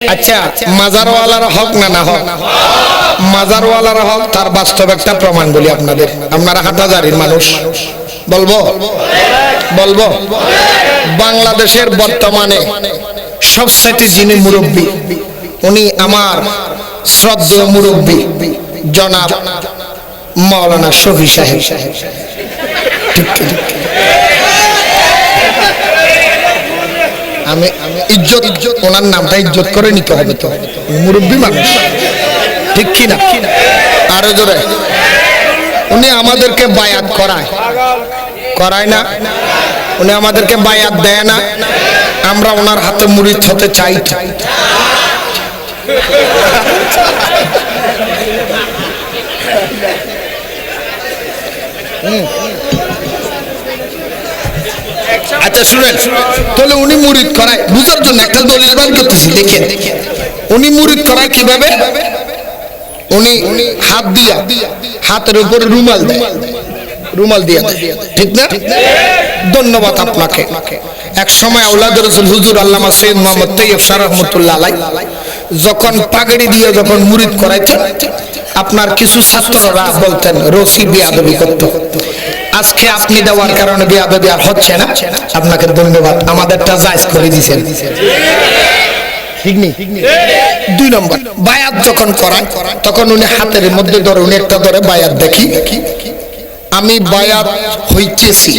আচ্ছা, মাজারওয়ালার হক না না হক? মাজারওয়ালার হক, তার বাস্তব একটা প্রমাণ বলি আপনাদের। আপনারা হাটহাজারির মানুষ, বলবো বলবো বাংলাদেশের বর্তমানে সবচেয়ে যিনি মুরব্বী, উনি আমার শ্রদ্ধেয় মুরব্বী জনাব মাওলানা শফি সাহেব। আমি ইজ্জত ওনার নামটা ইজ্জত করে নিতে হবে, তো মুরব্বী মানুষ, ঠিক কি না? আরো জোরে, উনি আমাদেরকে বায়াত করায় না, উনি আমাদেরকে বায়াত দেয় না, আমরা ওনার হাতে মুরিদ হতে চাই। আচ্ছা শুনেন, তাহলে উনি মুরিদ করায় বুঝার জন্য একটা দলিল বের করতেছি। দেখেন উনি মুরিদ করায় কিভাবে। উনি হাত দিয়া, হাতের উপর রুমাল দেয়, রুমাল দিয়া দেয়, ঠিক না? ধন্যবাদ আপনাকে। এক সময় আওলাদ রাসূল হুজুর আল্লামা সৈয়দ মুহাম্মদ তাইয়্যিব শাহ রাহমাতুল্লাহ আলাইহি যখন পাগড়ি দিয়ে যখন মুরিদ করাইতেন, আপনার কিছু ছাত্ররা বলতেন রসি বেয়াদবি করত। আজকে আপনি দেওয়ার কারণে বেয়াদবি আর হচ্ছে না, আপনাকে ধন্যবাদ, আমাদেরটা জায়েজ করে দিয়েছেন, ঠিক নেই? দুই নম্বর, বায়াত যখন করান তখন উনি হাতের মধ্যে ধরে, উনি একটা ধরে বায়াত দেখি, আমি বায়াত হইতেছি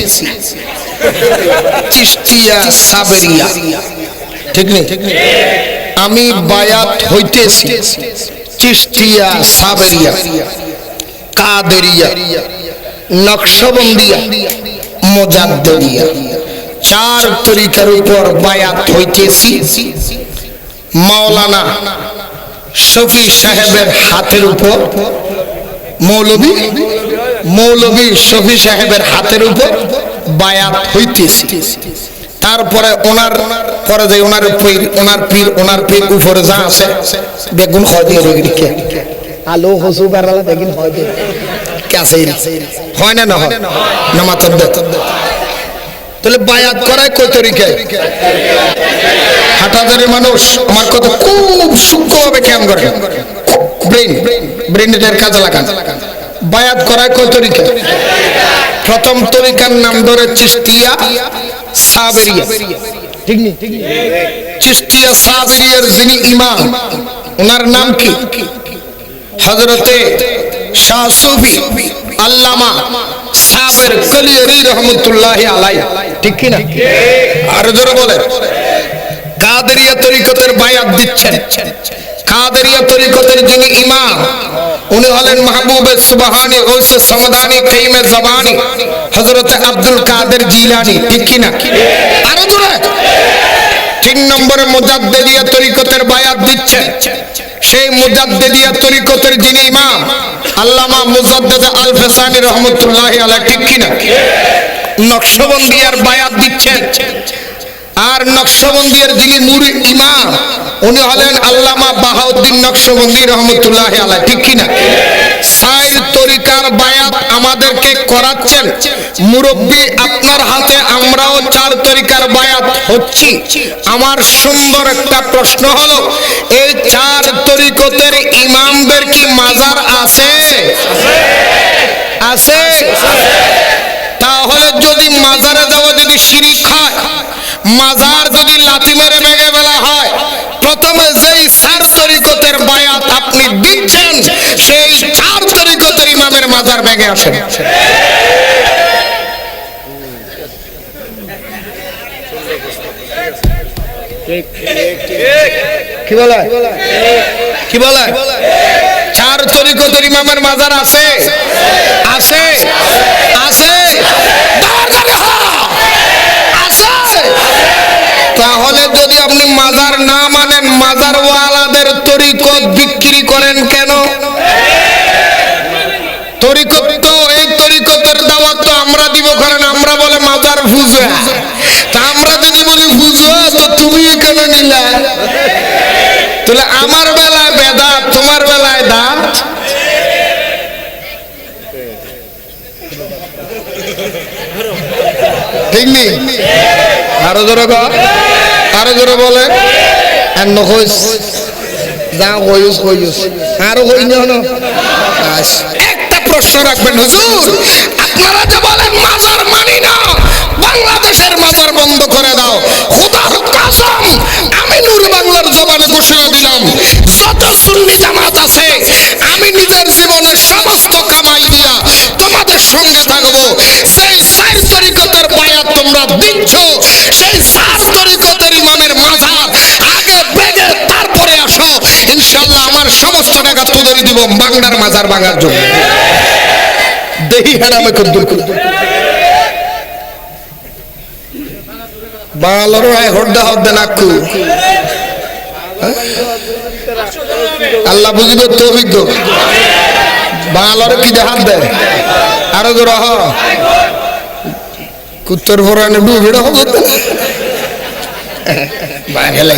চিশতিয়া সাবেরিয়া, ঠিক নেই? আমি বায়াত হইতেছি চিশতিয়া সাবেরিয়া, কাদেরিয়া, নকশবন্দিয়া, মুজাদ্দিদিয়া, চার তরিকার উপর বায়াত হইতেছি মাওলানা শফি সাহেবের হাতের উপর, মৌলভী শফি সাহেবের হাতের উপর বায়াত হইতেছি। তারপরে ওনার পরে যে ওনার পীর উপরে যা আছে বেগুন হয় দিয়ে আলো হসু বেড়ালা বেগুন হয় দিয়ে হয় না, হয় না মাতার। তাহলে বায়াত করায় কয় তরিকায়? হাটহাজারির মানুষ আমার কথা খুব সূক্ষ্মভাবে খেয়াল করে, ব্রেনের কাজে লাগান। বায়াত করায় কয় তরিকা? প্রথম তরিকার নাম ধরে চিশতিয়া সাবেরিয়া, ঠিক নেই? চিশতিয়া সাবেরিয়ার যিনি ইমাম, ওনার নাম কি? হযরতে শাহ সুফি আল্লামা সাবের কলিয়ারি রহমতুল্লাহি আলাইহি, ঠিক কি না? আর জোরে বলে। কাদেরিয়া তরিকতের বায়াত দিচ্ছেন, কাদেরিয়া তরিকতের যিনি ইমাম, উনি হলেন মাহবুবে সুবহানি গৌসে সমদানি কাইমে জবানি হযরত আব্দুল কাদের জিলানী, ঠিক কি না? আরো জোরে। তিন নম্বরে মুজাদ্দিদিয়া তরিকতের বায়াত দিচ্ছেন সেই মুজাদ্দিদিয়া তরিকতের যিনি ইমাম আল্লামা মুজাদ্দিদ আল ফেসানি রহমাতুল্লাহি আলাইহি, ঠিক কি না? নকশবন্দিয়ার বায়াত দিচ্ছেন, আর নকশবন্দিয়ার যিনি মুরিদ ইমাম উনি হলেন আল্লামা বাহাউদ্দিন নকশবন্দি রহমাতুল্লাহি আলাইহি, ঠিক কি না? চার তরিকার বায়াত আমাদেরকে করাচ্ছেন মুরব্বী আপনার হাতে, আমরাও চার তরিকার বায়াত হচ্ছি। আমার সুন্দর একটা প্রশ্ন হলো, এই চার তরিকতের ইমামদের কি মাজার আছে? আছে? তাহলে যদি মাজারে যাওয়া যদি শিরক হয়, মাজার যদি লাথি মেরে ভেঙে ফেলা হয়, প্রথমে যেই চার তরিকতের বায়াত আপনি দিচ্ছেন সেই চার তরিকতের ইমামের মাজার ভেঙে আসেন। কি বলে? কি বলে? চার তরিকতের ইমামের মাজার আছে? আছে? আছে? তাহলে যদি আপনি মাজার না মানেন, মাজারওয়ালাদের তরিকত বিক্রি করেন কেন? তরিকত তো, এই তরিকতের দাওয়াত তো আমরা দিব, কারণ আমরা বলে মাজার পূজা। তা আমরা যদি বলি পূজা, তো তুমি কেন নিলা? তাহলে আমার বেলায় বেদাত, তোমার বেলায় দাঁত। ঠিক নেই? আরো জোরে বলে। এন্ন কইস যা কইস আরো কই না একটা প্রশ্ন রাখবেন হুজুর, আপনারা যে বলেন মাজার মানি না, বাংলাদেশের মাজার বন্ধ করে দাও, খোদার কসম আমি নূর বাংলার জবানে ঘোষণা দিলাম, যত সুন্নি জামাত আছে আমি নিজের জীবনের সমস্ত কামাই দিয়া তোমাদের সঙ্গে থাকবো। সেই চার তরিকতের বায়াত তোমরা দিচ্ছ, সেই চার তরিকতের ইমামের মাজার আগে বেগে তারপরে আসো, ইনশাআল্লাহ আমার সমস্ত টাকা তুলে দিব বাংলার মাজার ভাঙার জন্য। দেহি হারামে কদ্দুর বাংলারও হরদা হরদা নাকু আল্লাহ বুঝিবে তৌফিক দাও। বাংলার কি দেখাত দেয় আরো জোর হ কুত্তর ফোরানে ডুবিড় হবে বাঙালি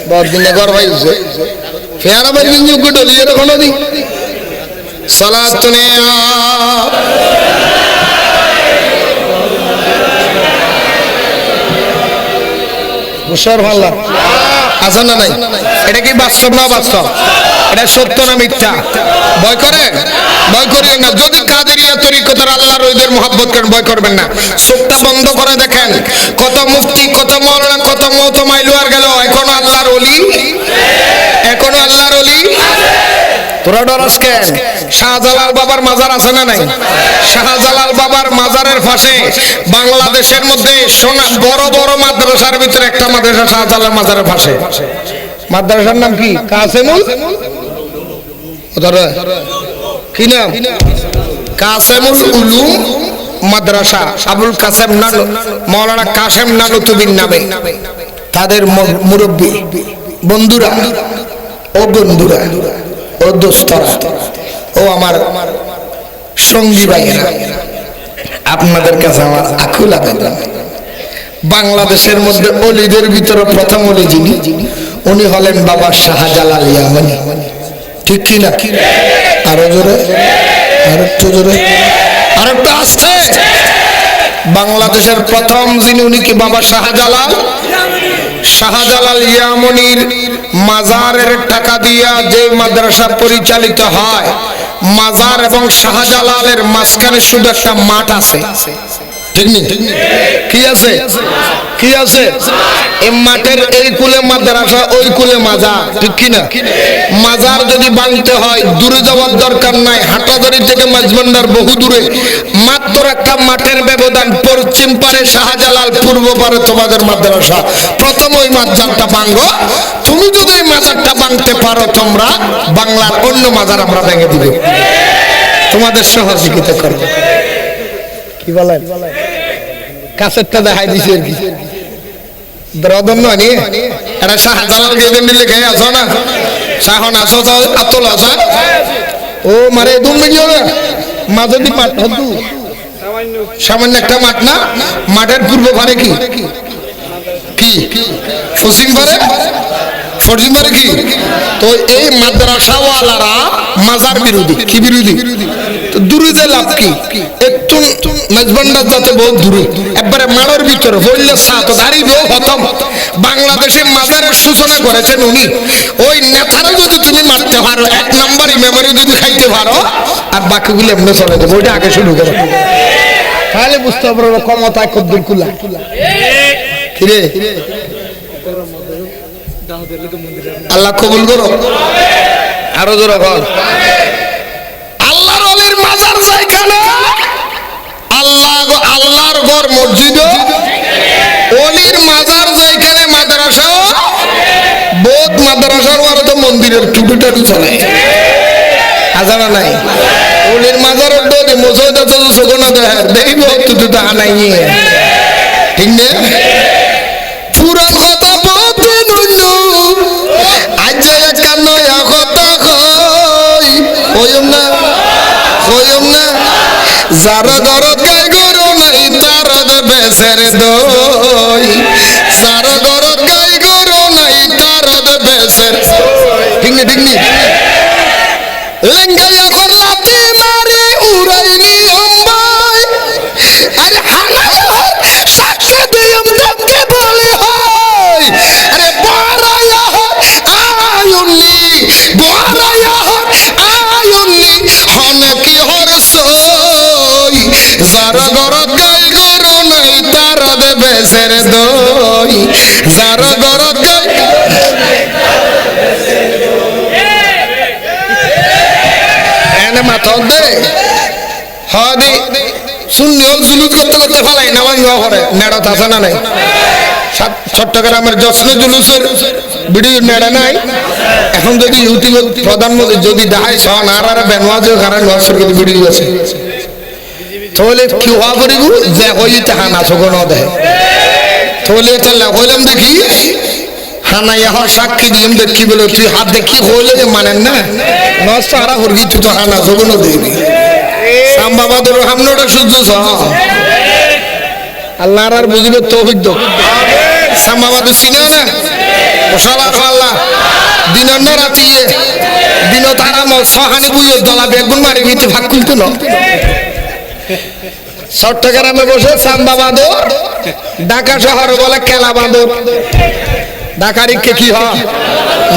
বহুত দিনে ঘর পাইছে ফের আবার নিয়োগ ডলিয়ে কোন দিন সালাতুনে মুশার ভাল্লা আছে না নাই? এটা কি বাস্তব না বাস্তব? এটা সত্য না মিথ্যা? ভয় করেন? ভয় করিয়েন না। যদি কাদেরিয়া তরিকতের আল্লাহর ওইদের মহব্বত করেন ভয় করবেন না। চোখটা বন্ধ করে দেখেন, কত মুফতি, কত মাওলানা, কত মহতমাইলু আর গেল, এখনো আল্লাহর ওলি, এখনো আল্লাহর ওলি। তোরা ডরাস কেন? শাহজালাল বাবার মাজার আছে না নাই? শাহজালাল বাবার মাজারের পাশে বাংলাদেশের মধ্যে বড় বড় মাদ্রাসার ভিতরে একটা মাদ্রাসা শাহজালাল মাজারের পাশে। মাদ্রাসার নাম কি? কাসেমুল কি নাম? কাসেমুল উলুম মাদ্রাসা, আবুল কাসেম মাওলানা কাসেম নানুতুবির নামে তাদের মুরব্বী। বন্ধুরা, ও বন্ধুরা, ও দোস্তরা, ও আমার সঙ্গী ভাইয়েরা, আপনাদের কাছে আমার আকুল আবেদন, বাংলাদেশের মধ্যে অলিদের ভিতরে প্রথম অলি যিনি, উনি হলেন বাবা শাহজালাল ইয়ামানি। ঠিক কি না? আরো জোরে, আরেকটু জোরে, আরেকটু আসছে। বাংলাদেশের প্রথম যিনি, উনি কি বাবা শাহজালাল। শাহজালাল ইয়ামানির মাজারের টাকা দিয়া যে মাদ্রাসা পরিচালিত হয়, মাজার এবং শাহজালালের মাঝখানে শুধু একটা মাঠ আছে। ঠিক নেই? কি আছে? কি আছে? এই মাঠের এই কুলে মাদ্রাসা, ওই কুলে মাজার। ঠিক কি না? মাজার যদি ভাঙতে হয় দূরে যাওয়ার দরকার নাই, হাটাদারি থেকে মাঝবান্ডার বহু দূরে, মাত্র একটা মাঠের ব্যবধান। পশ্চিম পারে শাহজালাল, পূর্ব পারে তোমাদের মাদ্রাসা। প্রথম ওই মাজারটা ভাঙো। তুমি যদি এই মাজারটা ভাঙতে পারো, তোমরা বাংলার অন্য মাজার আমরা ভেঙে দিব, তোমাদের সহযোগিতা করবো। কি বলেন? কাছেরটা দেখাই দিছি আর কি। দ্রদন নয়, এটা শাহজালাল গেদেন লিখে আছো না? শাহন আসো, আতল আসা ও মারে দুম মিলিও না। মাঝে দি মাঠ হতু সামান্য একটা মাঠ না? মাঠের পূর্ব পারে কি কি পশ্চিম পারে, পশ্চিম পারে কি? তো এই মাদ্রাসাওয়ালারা মাজার বিরোধী। কি বিরোধী? দূরে যে লাভ কি? একটু মেজবান্ডার যাতে বহুত দূরে, একবারে মাড়ের ভিতরে বললে সাত দাঁড়িয়েও হতম। বাংলাদেশে মাজারের সূচনা করেছেন উনি। ওই নেতারা যদি তুমি মারতে পারো, এক নাম্বার মেমোরি যদি খাইতে পারো, আর বাকিগুলো এমনি চলে যাবে। ওইটা আগে শুরু করো, তাহলে বুঝতে পারবো ক্ষমতায় কদ্দুর কুলা। কিরে আল্লাহ কবুল করো, আরো জোরে বল। আল্লাহর ওলির মাজার যেখানে, আল্লাহর ঘর মসজিদ, ওলির মাজার যেখানে মাদ্রাসা, বহুত মাদ্রাসার ওরা তো মন্দিরের টুটুটাটু চলে। আজানা নাই ওলির মাজারের দোদে মসজিদে তো সগনা দেয় দেখব টুটুটা আনাই। ঠিক না? পুরান কথা বলতে নুনু আজ কেন কথা কই কইম না, কইম না। যার গরত গাই গরু নাই তার বেসের দই, যার গরত গাই গরু নাই তার বেসের। ঠিক না? ঠিক না? লেঙ্গাইয়া ঘর লাথি মারি উড়াইনি অম্বাই, আরে হানা সাক্ষী দিয়ম দেখতে বলে হয়, আরে বড়াইয়া হয় আয়ুনি বরায়া আয়ুনি হনে কি হরসই যার গরত গাই গরু নাই তার দেবে সের দই যার গরত গাই এনে মাথা দে হদি শুননি হল জুলুস করতে করতে ফেলাই নামাজ পড়ে নেড়া আছে না নাই চট্টগ্রামের যশ্ন জুলুসের ভিডিও নেড়া নাই এখন যদি ইউটিউবে প্রধানমন্ত্রী যদি দেখায় সন আর বেনওয়াজের কারণে ওয়াসের কিন্তু ভিডিও আছে তাহলে কি হওয়া করিব যে হইতে হানা সগন দেয় তাহলে তাহলে হইলাম দেখি হানা ইহর সাক্ষী দিম দেখি বলে তুই হাত দেখি হইলে মানেন না নষ্ট হারা করবি তুই তো হানা সগন দিবি সাম্বাবাদুর হামনোটা সহ্য আল্লাহ আর বুঝবে তৌফিক দাও সাম্বাবাদু চিনা না ওশালা আল্লাহ দিন না রাতিয়ে দিন তারা সহানি বুঝে দলা বেগুন মারি ভিতরে ভাগ খুলতো না চট্টগ্রামে বসে সাম্বাবাদুর ঢাকা শহর বলে কেলা বাঁদর ঢাকারিকে কি হয়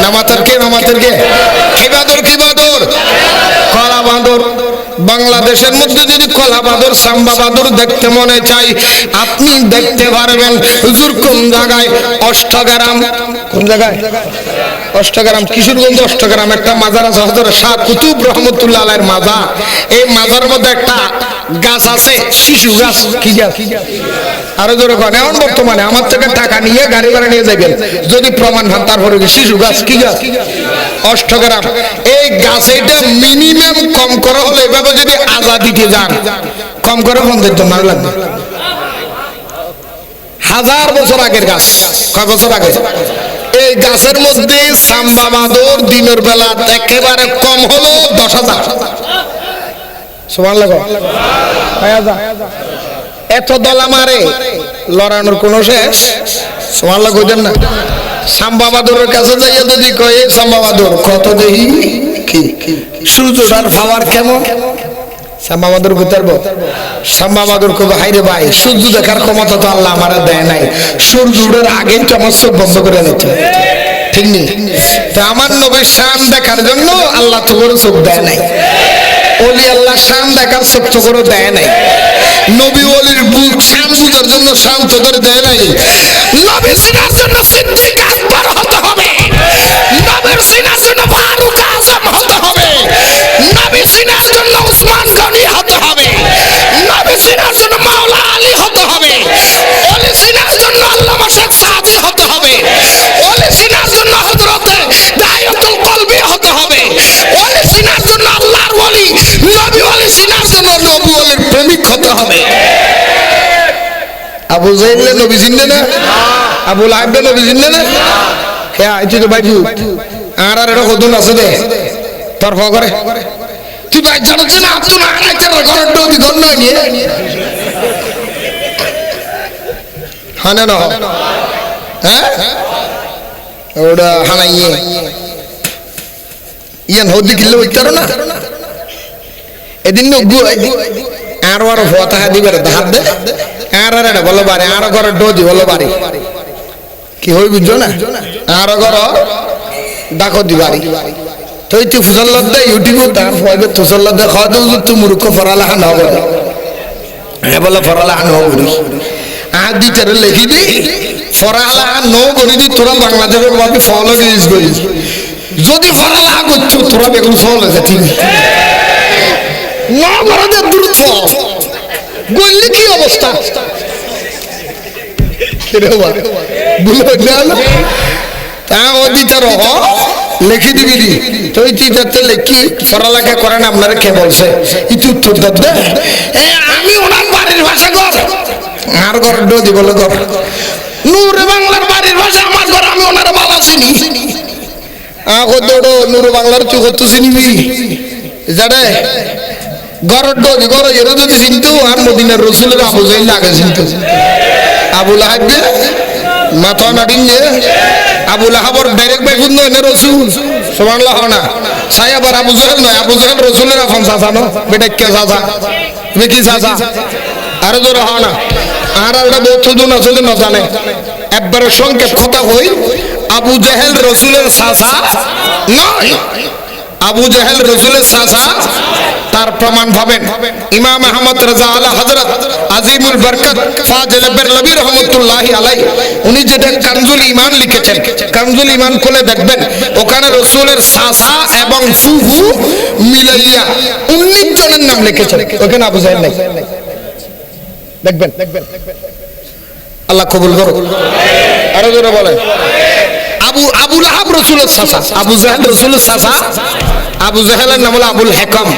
নামাতারকে কি বাঁদর কলা বাঁদর বাংলাদেশের মধ্যে যদি কলা বাঁদর সাম্বা বাঁদর দেখতে মনে চাই আপনি দেখতে পারবেন হুজুর কোন জায়গায় অষ্টগ্রাম কোন জায়গায় অষ্টগ্রাম কিশোরগঞ্জ অষ্টগ্রাম একটা মাজার আছে হযরত শাহ কুতুব রহমাতুল্লাহ আলাইহির মাজার এই মাজার মধ্যে একটা গাছ আছে শিশু গাছ কি গাছ আরো জোরে কোন এখন বর্তমানে আমার থেকে টাকা নিয়ে গাড়ি ভাড়া নিয়ে যাবেন যদি প্রমাণ ভান তারপরে শিশু গাছ কি গাছ অষ্টগ্রাম এই গাছ এটা মিনিমাম কম করে হলে এভাবে যদি আজাদিতে যান কম করে 50 জন লাগবে 1000 বছর আগের গাছ কয় বছর আগে এই গাছের মধ্যে সাম্বা বাঁদর দিনের বেলা একেবারে কম হলো 10,000 সুবহানাল্লাহ এত দলা মারে লড়ানোর কোন শেষ সুবহানাল্লাহ কইদেন না সাম্বা বাঁদরের কাছে যাইয়া যদি কয় সাম্বা বাঁদর কত দেহি কি সূর্যটার পাওয়ার কেমন সাম্বা বাঁদর কইতারবো সাম্বা বাঁদর কইবে হাইরে ভাই সূর্য দেখার ক্ষমতা তো আল্লাহ আমারে দেয় নাই সূর্য ওঠার আগেই তো আমার চোখ বন্ধ করে নিতে ঠিক নেই তো আমার নবীর শান দেখার জন্য আল্লাহ তোর চোখ দেয় নাই ওলি আল্লাহ শান দেখার চোখ তো করে দেয় নাই নবী ওলির শান বুঝার জন্য শান তো করে দেয় নাই নবী সিনার জন্য সিদ্দিক আকবর হতে হবে নবীর সিনার জন্য ফারুক আযম হতে হবে নবী সিনার জন্য উসমান গনি হতে হবে নবী সিনার জন্য মাওলা আলী হতে হবে ওলি সিনার জন্য আল্লামা শেখ সাদি হতে হবে ওলি সিনার জন্য হযরত দায়াতুল কলবি হতে হবে ওলি সিনার জন্য আল্লাহর ওলি নবী ওলি সিনার জন্য নবী ওলির প্রেমিক হতে হবে আবু জাহেল নবী জিন্দে না আবু লাহাব নবী জিন্দে না কে আইছি তো বাইজু আর এটা কদন আছে দে তোর ফগরে তুই ভাই জানছ না আব্দুল আলাইতের ঘরের ডোদি ধর নয় নিয়ে হানে না হ্যাঁ ওটা হানাইয়ে ইয়ান হদি কিল্লে হইতারো না এদিন নগু আর আর ফতা দিবার ধার দে আর এটা বলো বারে আর ঘরের ডোদি বলো বারে কি হই বুঝছো না আর ঘর ডাকো দিবারি তো তুই ফুসল্লাদ দে ইউটিউবে তার ফয়বে তুসল্লাদ দে খাওয়া তো তুই মূর্খ ফরালাহা না হবে হ্যাঁ বলে ফরালাহা না হবে আর দিতে লিখি দি ফরালাহা নো করি দি তোরা বাংলাদেশের ভাবে ফলো দিস করিস যদি ফরালাহা করছো তোরা বেগুন ফল আছে ঠিক না মরাদের দ্রুত গল্লি কি অবস্থা রে বাবা বুঝলো না তা ও দিতে রহ লিখি দিবি দি তুই চিন্তাতে লিখি পড়ালেখা করেন আপনারা কে বলছে ইতি উত্তর দে আমি ওনার বাড়ির ভাষা ঘর আর ঘর ডোদি বলে ঘর নূরে বাংলার বাড়ির ভাষা আমার ঘর আমি ওনার বাবা চিনি আগো দৌড়ো নূরে বাংলার চুগত চিনিবি জানে ঘর ডোদি ঘর এর যদি চিনতো আর মদিনার রসুলের আবু জাহেল আগে চিনতো আবু লাহাব মাথা নাড়িয়ে আবু লাহাবর ডাইরেক্ট বাইকুন নয় না রসুল সুবহানাল্লাহ না সাই আবার আবু জাহেল নয় আবু জাহেল রসুলের আপন চাচা নো বেটা কে চাচা তুমি কি চাচা আরে জোরে হয় না আর একটা বহুত জন আছে না জানে একবারে সংক্ষেপ কথা হই আবু জেহেল রাসূলের চাচা নয়, আবু জেহেল রাসূলের চাচা। তার প্রমাণ পাবেন ইমাম আহমদ রাজা আলা হযরত আজিমুল বরকত ফাজিল বেরলভী রহমাতুল্লাহি আলাইহি উনি যেটা কানজুল ঈমান লিখেছেন, কানজুল ঈমান খুলে দেখবেন ওখানে রাসূলের চাচা এবং ফুফু মিলাইয়া 19 জনের নাম লিখেছেন, ওখানে আবু জেহেল নাই। দেখবেন, আল্লাহ কবুল করুক। আরো জোরে বলেন। আবু লাহাব রাসূলের চাচা, আবু জেহেল রাসূলের চাচা। আবু জেহেলের নাম হলো আবুল হেকাম।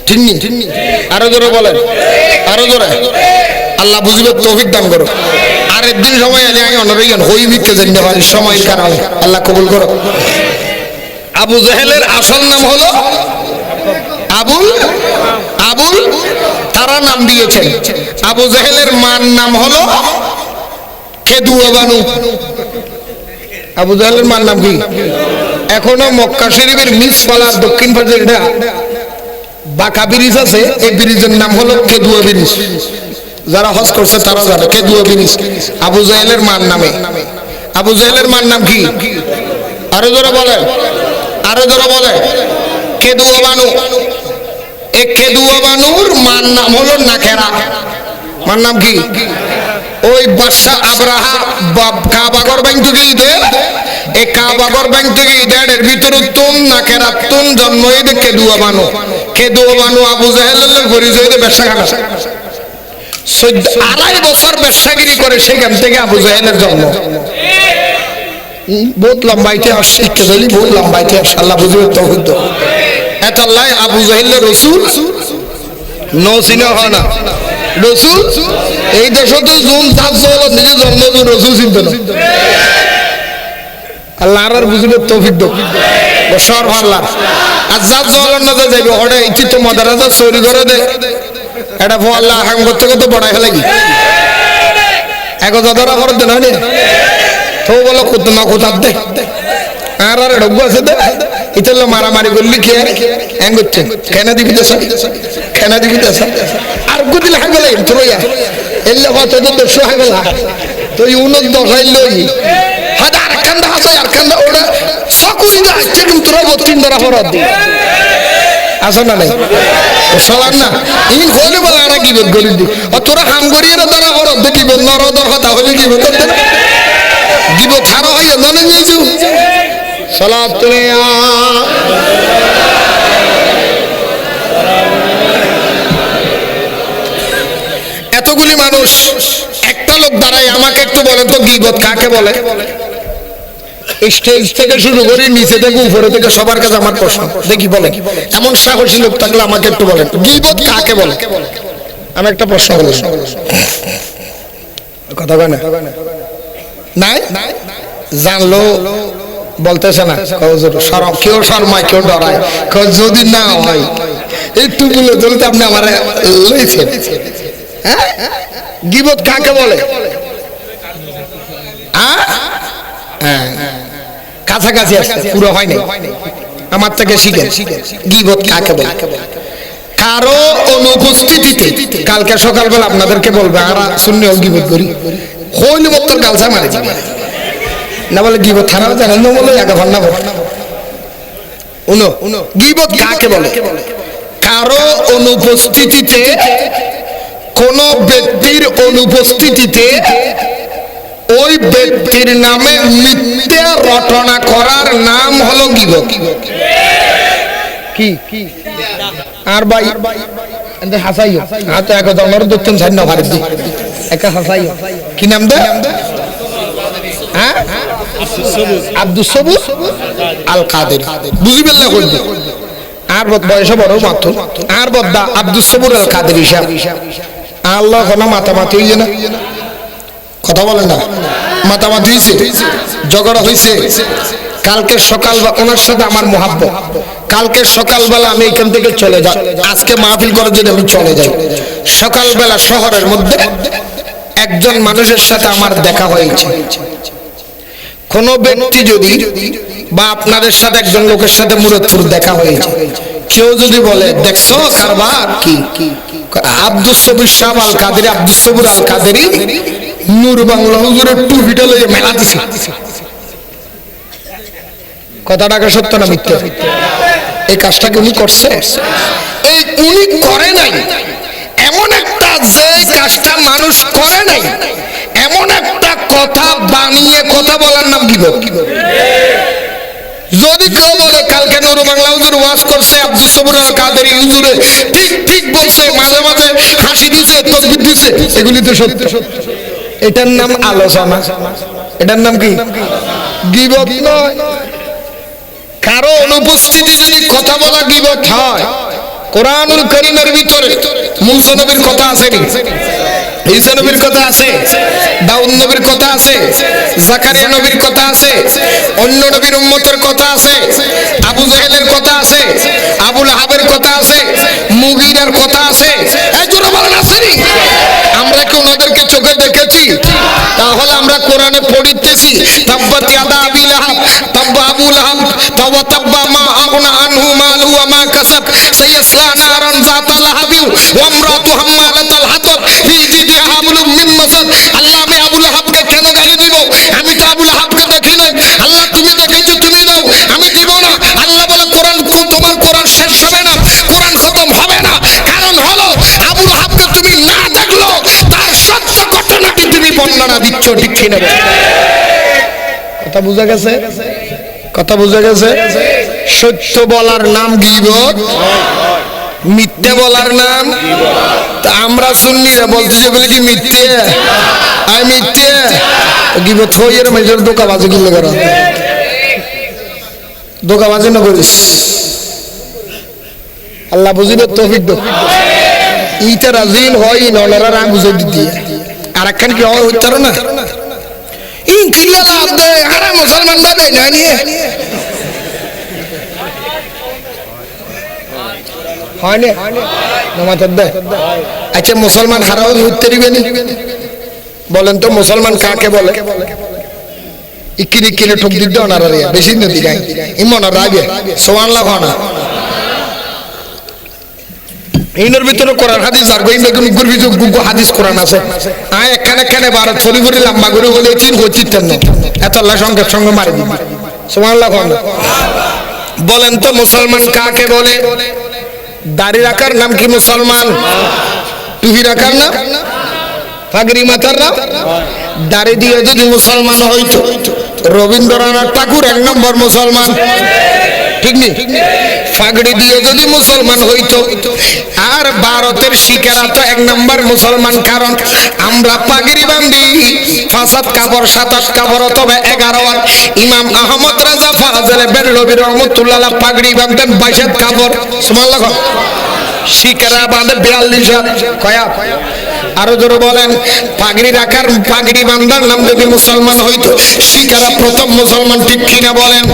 ঠিক নি? আরো জোরে বলেন, আরো জোরে। আল্লাহ বুঝবে তৌফিক দান করুক। আর একদিন সময় এলে আমি অনরাইন হই মিথ্যে জানতে পারি সময়ের কারণে, আল্লাহ কবুল করুক। আবু জেহেলের আসল নাম হলো আবুল, তারা নাম দিয়েছেন। আবু জেহেলের মার নাম হলো কেদুয়া বানু। আবু জেহেলের মার নাম কি? এখনো মক্কা শরীফের মিসফালার দক্ষিণ পাশে বাঁকা ব্রিজ আছে, এই ব্রিজের নাম হলো কেদুয়া ব্রিজ। যারা হজ করছে তারা জানে কেদুয়া ব্রিজ আবু জেহেলের মার নামে। আবু জেহেলের মার নাম কি? আরো জোরে বলেন, আরো জোরে বলেন। কেদুয়া বানু। এই কেদুয়া বানুর মার নাম হলো নাকেরা। মার নাম কি? ওই বাদশাহ আবরাহা কাবাগর ব্যাংক থেকে ঈদের, এই কাবাগর ব্যাংক থেকে ঈদের ভিতরে তুন নাকেরা তুন জন্ম ঈদে কেদুয়া বানু। কেদুয়া বানু আবু জেহেলের পরিচয় দিয়ে ব্যবসা খানা 2.5 বছর ব্যবসাগিরি করে, সেখান থেকে আবু জেহেলের জন্ম। বহুত লম্বা ইতিহাস, বহুত লম্বা ইতিহাস, আল্লাহ বুঝবে তৌফিক দাও। এত আল্লাহ আবু জেহেলের রাসূল নসিনা হয় না রাসূল। এই দেশে তো জুন তার জলত নিজে জন্ম রাসূল চিনতে না। আল্লাহ আর বুঝবে তৌফিক দাও। বসর আল্লাহ আর যার জলত না যাইবে ওটা ইতি তো মাদ্রাসা চুরি করে দে, এটা ফো আল্লাহ হাম করতে করতে বড়াই ফেলে কি এক দাদারা করে দেন হয় না তো বলো কত না কোথার দে আর আর ঢোক আছে দে ইতল মারামারি করলি কি এং করছে কেন দিবি দেশ কেন দিবি দেশ আর গুদিল হাগলে তোরয়া এল্লে কত তো 100 হাগলা তো ইউনত দখাইল লই হাদা আর কান্দা আছে আর কান্দা ওটা সকুরি না আজকে কিন্তু তোরা 3 ধরা ফরদ দি আসো না নাই সলার না এই হলে বলা আর কি বেদ করি দি ও তোরা হাম করিয়ে না ধরা ফরদ দেখি নরদর কথা হলে কি বেদ দিব ছাড়া হয় জানেন নিয়েছু সালাত তুলে এতগুলি মানুষ একটা লোক দাঁড়ায় আমাকে একটু বলেন তো গীবত কাকে বলে? স্টেজ থেকে শুরু করে নিচে থেকে উপরে থেকে সবার কাছে আমার প্রশ্ন, দেখি বলেন এমন সাহসী লোক থাকলে আমাকে একটু বলেন গীবত কাকে বলে? আমি একটা প্রশ্ন বললাম, কথা কয় না নাই জানলো বলতেছে না, কেউ শর্মায় কেউ ডরায়, যদি না হয় একটু বলে চলতে আপনি আমার লইছেন। হ্যাঁ গীবত কাকে বলে? কাছাকাছি আসছে, পুরো হয় নাই, আমার থেকে শিখেন গীবত কাকে বলে। কারো অনুপস্থিতিতে, কালকে সকালবেলা আপনাদেরকে বলবে আমরা শুনলেও গীবত করি হইলে মত গালসা মারে না বলে গীবত থানা জানেন না বলে একা ভান্না বলে উনো গীবত কাকে বলে? কারো অনুপস্থিতিতে, কোন ব্যক্তির অনুপস্থিতিতে ওই ব্যক্তির নামে মিথ্যা রটনা করার নাম হলো গীবত। কি আর ভাই এতে হাসাইও আতো এক দমর দত্তন ছান্ন ভারত দি একা হাসাইও কি নাম দে? হ্যাঁ আব্দুস সবুর আল কাদের বুঝিবেন না কইবে আর বয়স বড় মাত্র আর বদ্দা আব্দুস সবুর আল কাদের হিসাব আল্লাহ কোন মাতামাতি হইছে না, কথা বলেন না, মাতামাতি হইছে, ঝগড়া হইছে। কালকে সকাল বা ওনার সাথে আমার মোহাব্বত, কালকে সকালবেলা আমি এখান থেকে চলে যাই, আজকে মাহফিল করার জন্য আমি চলে যাই। সকালবেলা শহরের মধ্যে একজন মানুষের সাথে আমার দেখা হয়েছে। কোন ব্যক্তি যদি বা আপনাদের সাথে একজন লোকের সাথে মুরাদপুর দেখা হয়েছে, কেউ যদি বলে দেখছো কারবার কি আব্দুস সবুর শাহ আল কাদেরি, আব্দুস সবুর আল কাদেরি নূর বাংলা হুজুরের টুপিটা লইয়ে মেলা দিছে, কথাটাকে সত্য না মিথ্যা? এই কাজটা কি উনি করছে? এই উনি করে নাই এমন একটা, যে কাজটা মানুষ করে নাই এমন একটা কথা বানিয়ে কথা বলার নাম গীবত। যদি কেউ বলে কালকে নুরু বাংলা হুজুর ওয়াজ করছে, আব্দুল সবুর আল কাদেরী হুজুরে ঠিক ঠিক বলছে, মাঝে মাঝে হাসি দিছে, তাকবীর দিছে, এগুলি তো সত্য। এটার নাম আলোচনা, এটার নাম কি? গীবত নয়। কারো অনুপস্থিতি যদি কথা বলা গীবত হয়, কোরআনুল কারীমের ভিতরে মূসা নবীর কথা আছে নি? ঈসা নবীর কথা আছে, দাউদ নবীর কথা আছে, জাকারিয়া নবীর কথা আছে, অন্য নবীর উম্মতের কথা আছে, আবু জাহেলের কথা আছে, আবু লাহাবের কথা আছে, মুগীরার কথা আছে। এই জোরে বলেন আছে নি? আমরা কি ওনাদেরকে চোখে দেখেছি? তাহলে আমরা কোরআনে পড়িতেছি তাব্বাত ইয়াদা আবি লাহাব তাব্বা আবু লাহাব তাওয়া তাব্বা মা আগনা আনহু মালু ওয়া মা কাসাব সায়াসলা নারান যাতা লাহাবি ওয়া ইমরাতু হাম্মালাতাল হাতাব ফি জিদিহা হাবলুম মিন মাসাদ। আল্লাহ, আমি আবু লাহাবকে কেন গালি দিব? আমি তো আবু লাহাবকে দেখি নাই। আল্লাহ, তুমি দেখেছো, তুমি দাও, আমি দিব না। আল্লাহ বলে কোরআন, তোমার কোরআন শেষ হবে না, কোরআন খতম হবে না। কারণ হলো আবু লাহাবকে তুমি না দেখলো, তার সত্য ঘটনাটি তুমি বর্ণনা দিচ্ছ, ঠিক কিনা? কথা বুঝা গেছে? কথা বুঝা গেছে? সত্য বলার নাম গীবত, মিথ্যে বলার নাম। তা আমরা সুন্নিরা বলতেছি বলে কি মিথ্যে? আই মিথ্যে গীবত হইয়ের মেজর দোকাবাজি গুলো করা, দোকাবাজি না করিস। আল্লাহ বুঝিবে তৌফিক দাও। ইটা রাজিল হয় নলারা রাম বুঝে দিতে আর একখান কি হয় হইতার না ইন কিলা লাভ দে আরে মুসলমান না দেয় না নিয়ে হয় না নামাজ দে। আচ্ছা, মুসলমান হারাও হইতে দিবেনি? বলেন তো মুসলমান কাকে বলে? ইকিরি কিরে ঠক দিতে ওনারা রে বেশি নদী গায় ইমন রাগে সুবহানাল্লাহ না। এইনের ভিতরে কোরআন হাদিস আর গই মেগুন গুরবি যোগ গুগু হাদিস কোরআন আছে। আয় এখানে কেনে বার ছড়ি ভরি লম্বা করে বলে তিন হচ্ছিতেন না, এত আল্লাহ সঙ্গে সঙ্গে মারি দিবি। সুবহানাল্লাহ না। বলেন তো মুসলমান কাকে বলে? দাড়ি রাখার নাম কি মুসলমান? টুপি রাখার নাম? পাগড়ি মাথার নাম? দাড়ি দিয়ে যদি মুসলমান হইতো রবীন্দ্রনাথ ঠাকুর এক নম্বর মুসলমান, ঠিক নেই? পাগড়ি দিয়ে যদি মুসলমান হইতো, আর ভারতের শিখেরা তো এক নম্বর মুসলমান, কারণ আমরা পাগড়ি বান্ধি ৫ কাপড় ২৭ কাপড় অথবা ১১। ইমাম আহমদ রাজা ফাজলে বেরলভী রহমতুল্লাহ পাগড়ি বাঁধতেন ২২ কাপড়। সুবহানাল্লাহ। শিখেরা বাঁধে ৪২। কয়া? আরো জোরে বলেন। পাগড়ি রাখার, পাগড়ি বান্ধার নাম যদি মুসলমান হইতো, শিখেরা প্রথম মুসলমান, ঠিক কিনা বলেন?